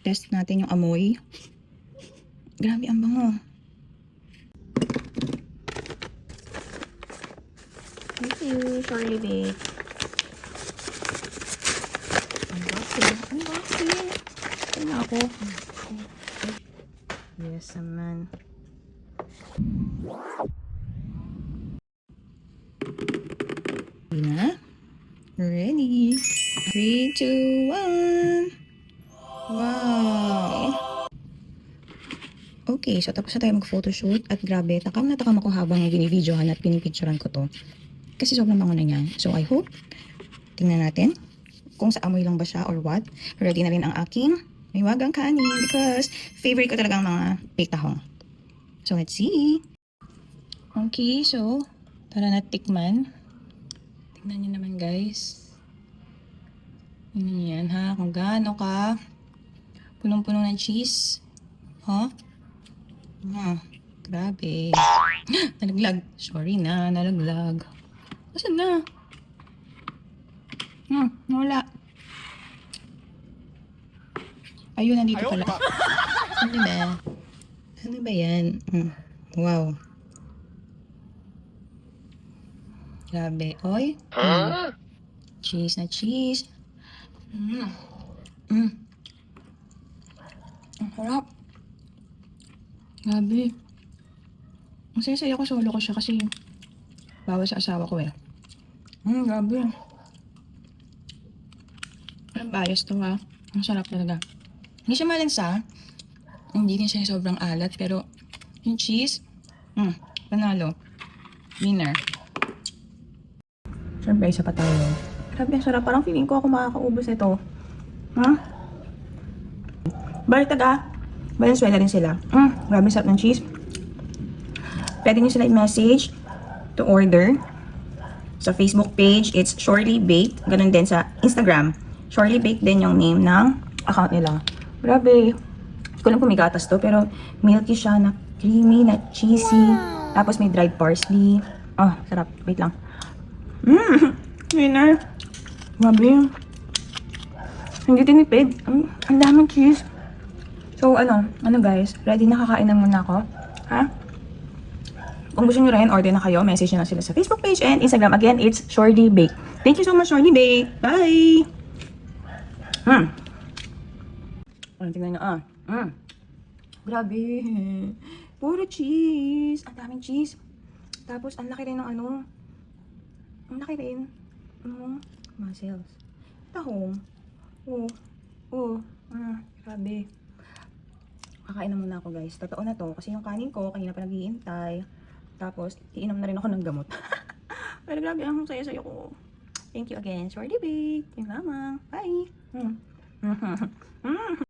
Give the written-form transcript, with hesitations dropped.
test natin yung amoy. Grabe, ang bango. Thank you, Shorty Bake. Unboxing. Ito na ako. Yes, naman. Na? Ready? 3, 2, 1. Wow! Okay, so tapos na tayo mag-photoshoot at grabe, takam na takam ako habang binibidyohan at pinipicturean ko to. Kasi sobrang bango na niyan. So I hope, tingnan natin kung sa amoy lang ba siya or what. Ready na rin ang aking may wagang kanin because favorite ko talagang mga baked tahong. So let's see. Okay, so tara na tikman. Tingnan niyo naman guys. Tingnan niyo yan ha, kung gaano ka punong-puno ng cheese. Huh? Grabe. Nalaglag. Sorry na, nalaglag. Asan na? Wala. Ayun, nandito pala. Ano ba? Ano ba yan? Wow. Grabe. Oy. Cheese na cheese. Ang harap. Grabe. Ang saya-saya ko, solo ko siya kasi bawal sa asawa ko eh. Grabe. Ang bias to ha. Ang sarap talaga. Hindi siya malansa. Hindi din siya sobrang alat. Pero yung cheese, panalo. Winner. Siyempre, isa pa tayo. Grabe, ang sarap. Parang feeling ko ako makakaubos nito. Balitag Valenzuela rin sila. Grabe sarap ng cheese. Pwede nyo sila i-message to order. Sa Facebook page, it's Shorty Baked. Ganun din sa Instagram. Shorty Baked din yung name ng account nila. Grabe. Hindi ko alam kung may gatas to, pero milky siya na creamy, na cheesy. Tapos may dried parsley. Sarap. Wait lang. Winner. Grabe. Hindi tinipid. Ang daming cheese. So, ano guys, ready na, kakain na muna ako. Ha? Kung gusto nyo rin, order na kayo. Message nyo na sila sa Facebook page and Instagram. Again, it's Shorty Bake. Thank you so much, Shorty Bake. Bye! Tingnan nyo, Grabe. Puro cheese. Ang daming cheese. Tapos, ang laki rin ng ang laki rin. Muscles. Tahong. Grabe. Kakain na muna ako guys. Totoo na to. Kasi yung kanin ko, kanina pa naghihintay. Tapos, iinom na rin ako ng gamot. Pero grabe, ang saya-saya ko. Thank you again, Shorty Bake. Yung lamang. Bye!